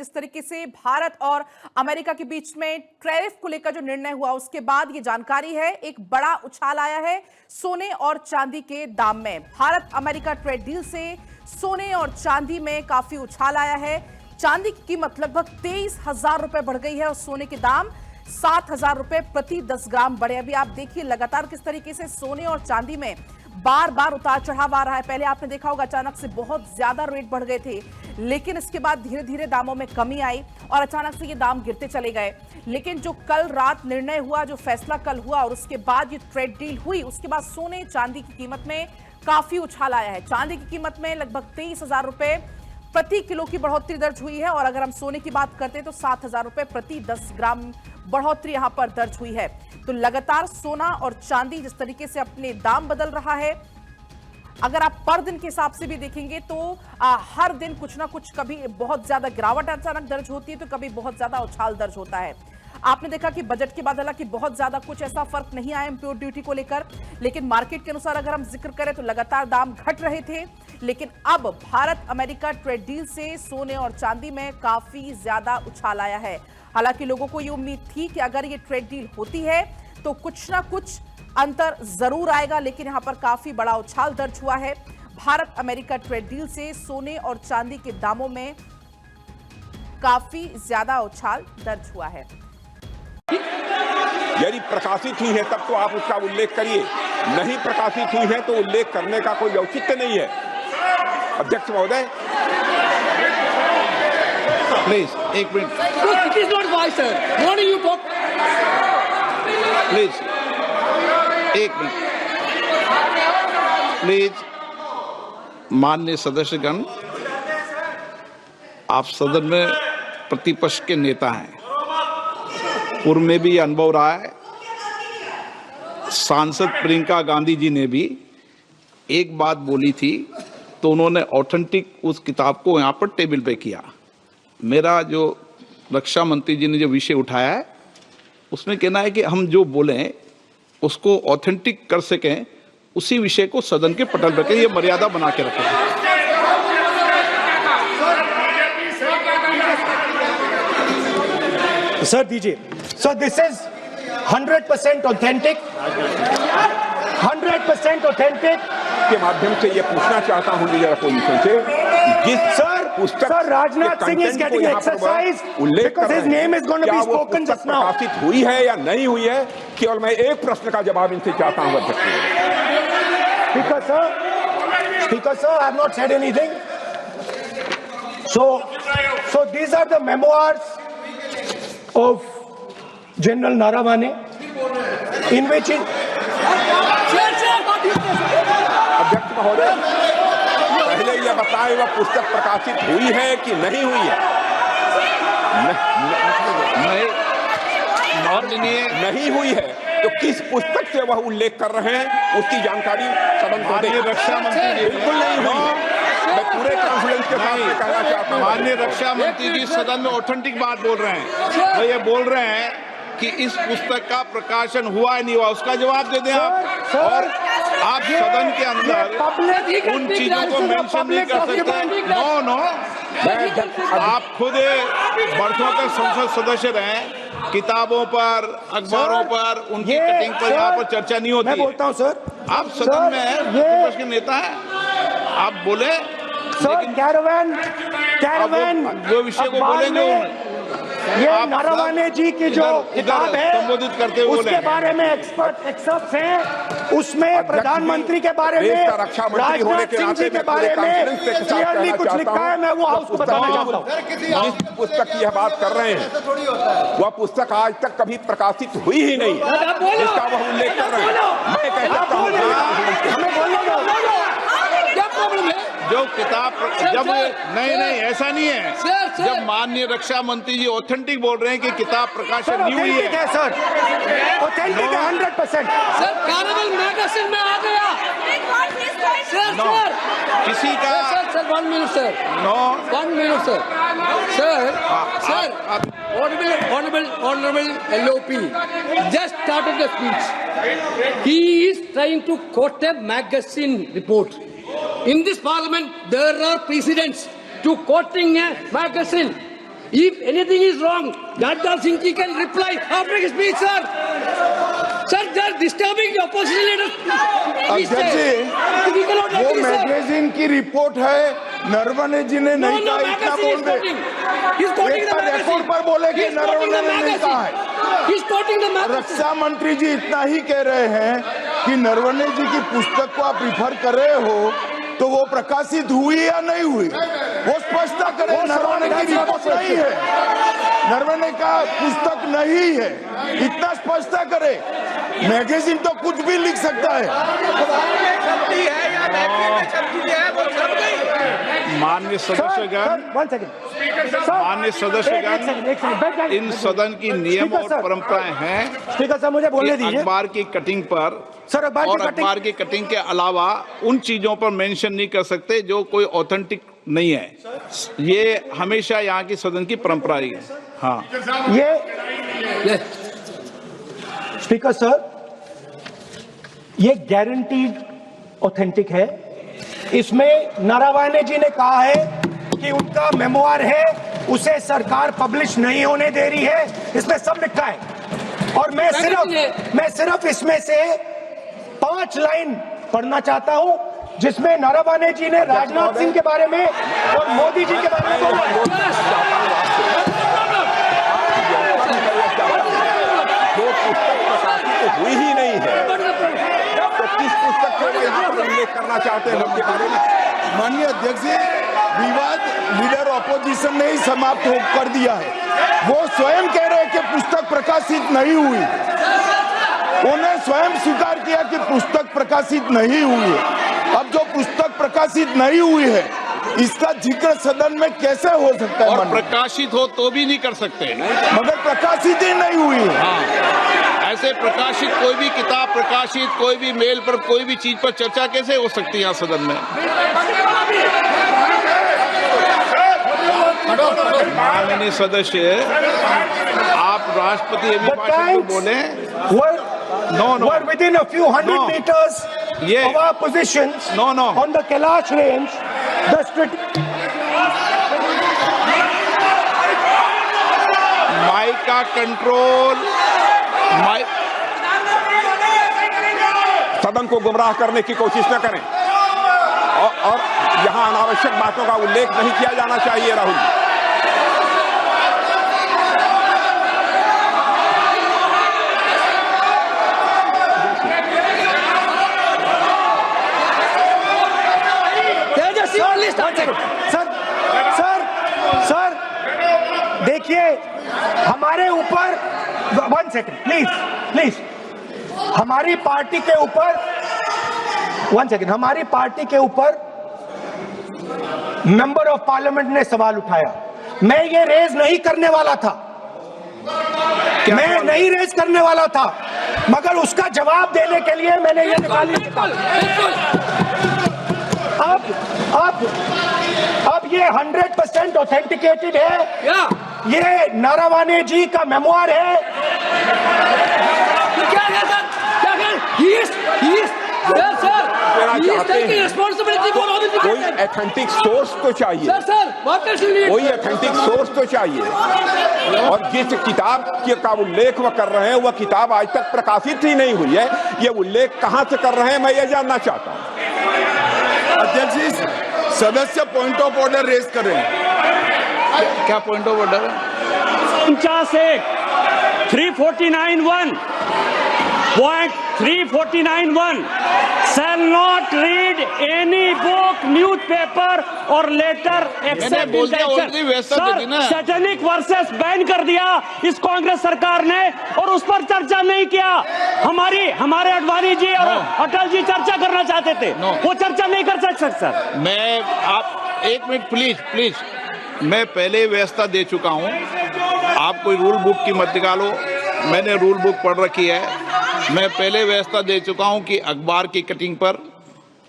जिस तरीके से भारत और अमेरिका के बीच में टैरिफ को लेकर जो निर्णय हुआ उसके बाद ये जानकारी है, एक बड़ा उछाल आया है सोने और चांदी के दाम में। भारत अमेरिका ट्रेड डील से सोने और चांदी में काफी उछाल आया है। चांदी की कीमत लगभग 23,000 रुपए बढ़ गई है और सोने के दाम 7,000 रुपए प्रति 10 ग्राम बढ़े। अभी आप देखिए लगातार किस तरीके से सोने और चांदी में बार बार उतार चढ़ाव आ रहा है। पहले आपने देखा होगा अचानक से बहुत ज्यादा रेट बढ़ गए थे, लेकिन इसके बाद धीरे धीरे दामों में कमी आई और अचानक से ये दाम गिरते चले गए। लेकिन जो कल रात निर्णय हुआ, जो फैसला कल हुआ और उसके बाद ये ट्रेड डील हुई, उसके बाद सोने चांदी की कीमत में काफी उछाल आया है। चांदी की कीमत में लगभग 23,000 रुपए प्रति किलो की बढ़ोतरी दर्ज हुई है और अगर हम सोने की बात करते हैं तो 7,000 रुपए प्रति 10 ग्राम बढ़ोतरी यहां पर दर्ज हुई है। तो लगातार सोना और चांदी जिस तरीके से अपने दाम बदल रहा है, अगर आप पर दिन के हिसाब से भी देखेंगे तो हर दिन कुछ ना कुछ, कभी बहुत ज्यादा गिरावट अचानक दर्ज होती है तो कभी बहुत ज्यादा उछाल दर्ज होता है। आपने देखा कि बजट के बाद हालांकि बहुत ज्यादा कुछ ऐसा फर्क नहीं आया इंपोर्ट ड्यूटी को लेकर, लेकिन मार्केट के अनुसार अगर हम जिक्र करें तो लगातार दाम घट रहे थे। लेकिन अब भारत अमेरिका ट्रेड डील से सोने और चांदी में काफी ज्यादा उछाल आया है। हालांकि लोगों को ये उम्मीद थी कि अगर ये ट्रेड डील होती है तो कुछ ना कुछ अंतर जरूर आएगा, लेकिन यहां पर काफी बड़ा उछाल दर्ज हुआ है। भारत अमेरिका ट्रेड डील से सोने और चांदी के दामों में काफी ज्यादा उछाल दर्ज हुआ है। यदि प्रकाशित हुई है तब तो आप उसका उल्लेख करिए, नहीं प्रकाशित हुई है तो उल्लेख करने का कोई औचित्य नहीं है। अध्यक्ष महोदय, प्लीज एक minute. It is not wise, sir. Morning you talk. Please एक मिनट। प्लीज माननीय सदस्यगण, आप सदन में प्रतिपक्ष के नेता हैं, पूर्व में भी अनुभव रहा है। सांसद प्रियंका गांधी जी ने भी एक बात बोली थी तो उन्होंने ऑथेंटिक उस किताब को यहाँ पर टेबल पे किया। मेरा जो रक्षा मंत्री जी ने जो विषय उठाया है उसमें कहना है कि हम जो बोलें उसको ऑथेंटिक कर सकें, उसी विषय को सदन के पटल पर ये मर्यादा बना के रखें। सर दीजिए। Sir this is 100% authentic, 100% authentic के माध्यम से ये पूछना चाहता हूं लीडर अपोजिशन से, जिस पुस्तक sir Rajnath Singh is getting exercise because his name is going to be spoken just now. प्रकाशित हुई है या नहीं हुई है, केवल मैं एक प्रश्न का जवाब इनसे चाहता हूं अध्यक्ष। Speaker sir, I have not said anything. So these are the memoirs of General Naravane, in which अध्यक्ष महोदय, पहले यह बताएं वह पुस्तक प्रकाशित हुई है कि नहीं हुई है। नहीं हुई है तो किस पुस्तक से वह उल्लेख कर रहे हैं उसकी जानकारी सदन को दें। रक्षा मंत्री बिल्कुल नहीं हुई। मैं पूरे कॉन्फिडेंस के साथ कहना चाहता हूं, माननीय रक्षा मंत्री जी सदन में ऑथेंटिक बात बोल रहे हैं। वो ये बोल रहे हैं कि इस पुस्तक का प्रकाशन हुआ नहीं हुआ, उसका जवाब दे दें आप। और आप सदन के अंदर उन चीजों को मेंशन नहीं कर सकते। नो, आप खुद बरसों तक संसद सदस्य रहे, किताबों पर, अखबारों पर, उनकी कटिंग पर यहाँ पर चर्चा नहीं होती। मैं बोलता हूँ सर, आप सदन में हैं, प्रतिपक्ष के नेता हैं, आप बोले। सर कैरावैन वो विषय को बोलेंगे, ये नारावाने जी की जो किताब है संबोधित करते हुए उसके बारे में एक्सपर्ट्स हैं, उसमें प्रधानमंत्री के बारे में, राजनाथ सिंह जी के बारे में क्लियरली कुछ लिखा है। मैं वो हाउस को बताना चाहता हूँ। जिस पुस्तक की यह बात कर रहे हैं वह पुस्तक आज तक कभी प्रकाशित हुई ही नहीं, जिसका वह उल्लेख कर रहे हैं। मैं कहता हूँ जो किताब जब नहीं ऐसा नहीं है। जब माननीय रक्षा मंत्री जी ऑथेंटिक बोल रहे हैं कि किताब प्रकाशन नहीं हुई है सर, ऑथेंटिक है 100%। सर कैरेबल मैगजीन में आ गया। सर किसी का sir 1 minute sir. 1 minute sir. Sir Honorable LOP just started the speech. He is trying to quote a magazine report. In this parliament, there are precedents to quoting a magazine. If anything is wrong, Rajnath Singh ji can reply after his speech, sir. Sir, they are disturbing the opposition leaders. अध्यक्ष जी, वो magazine की report है, नरवणे जी ने नहीं कहा, इतना बोल दे। Record पर बोले कि नरवणे ने नहीं कहा है। रक्षा मंत्री जी इतना ही कह रहे हैं कि नरवणे जी की पुस्तक को आप रिफर कर रहे हो, तो वो प्रकाशित हुई या नहीं हुई, वो स्पष्टता करें। नरवणे की रिपोर्ट नहीं है, नरवणे का पुस्तक नहीं है, इतना स्पष्टता करे। मैगजीन तो कुछ भी लिख सकता है। माननीय सदस्यगण, माननीय सदस्यगण, इन सदन की नियम और परंपराएं हैं। स्पीकर साहब, मुझे बोलने दीजिए। अखबार की कटिंग पर सर, और अखबार की कटिंग के अलावा उन चीजों पर मेंशन नहीं कर सकते जो कोई ऑथेंटिक नहीं है। ये हमेशा यहाँ की सदन की परंपरा ही है। हाँ, ये स्पीकर सर, ये गारंटीड ऑथेंटिक है। इसमें नारावाने जी ने कहा है कि उनका मेमोआर है, उसे सरकार पब्लिश नहीं होने दे रही है, इसमें सब लिखा है। और मैं सिर्फ इसमें से 5 लाइन पढ़ना चाहता हूं, जिसमें नारावाने जी ने राजनाथ सिंह के बारे में और मोदी जी के बारे में बोला है। जो पुस्तक प्रकाशित हुई ही नहीं है, तो किस पुस्तक को यहाँ पर उल्लेख करना चाहते हैं उनके बारे में? माननीय अध्यक्ष जी, विवाद लीडर ऑपोजिशन ने ही समाप्त कर दिया है। वो स्वयं कह रहे हैं कि पुस्तक प्रकाशित नहीं हुई, उन्हें स्वयं स्वीकार किया कि पुस्तक प्रकाशित नहीं हुई है। अब जो पुस्तक प्रकाशित नहीं हुई है, इसका जिक्र सदन में कैसे हो सकता है? और प्रकाशित हो तो भी नहीं कर सकते, मगर प्रकाशित ही नहीं हुई है। हाँ, ऐसे प्रकाशित कोई भी किताब प्रकाशित, कोई भी मेल पर, कोई भी चीज पर चर्चा कैसे हो सकती है यहाँ सदन में? माननीय सदस्य, आप राष्ट्रपति अभिभाषण को बोले। No. We're within a few hundred meters of our positions. No. On the Kailash range, mic का कंट्रोल, सदन को गुमराह करने की कोशिश न करें और यहाँ अनावश्यक बातों का उल्लेख नहीं किया जाना चाहिए। राहुल जी, सर, देखिए, हमारे ऊपर 1 सेकंड प्लीज, हमारी पार्टी के ऊपर 1 सेकंड, हमारी पार्टी के ऊपर मेंबर ऑफ पार्लियामेंट ने सवाल उठाया। मैं ये रेज नहीं करने वाला था, मगर उसका जवाब देने के लिए मैंने ये निकाली। अब ये 100% ऑथेंटिकेटेड है। ये नारावाने जी का मेमोआर है। कोई ऑथेंटिक सोर्स तो चाहिए, कोई ऑथेंटिक सोर्स तो चाहिए। और जिस किताब का उल्लेख वह कर रहे हैं, वह किताब आज तक प्रकाशित ही नहीं हुई है। ये उल्लेख कहां से कर रहे हैं, मैं ये जानना चाहता हूं। अध्यक्ष जी, सदस्य पॉइंट ऑफ ऑर्डर रेज कर रहे हैं। क्या point of order? 349(1) shall not read any book, newspaper or letter except in lecture। Sir, satanic versus ban कर दिया इस कांग्रेस सरकार ने और उस पर चर्चा नहीं किया। हमारे अडवाणी जी और अटल जी चर्चा करना चाहते थे, वो चर्चा नहीं कर सकते। सर, मैं आप 1 मिनट प्लीज, मैं पहले व्यवस्था दे चुका हूं। आप कोई रूल बुक की मत निकालो, मैंने रूल बुक पढ़ रखी है। मैं पहले व्यवस्था दे चुका हूं कि अखबार की कटिंग पर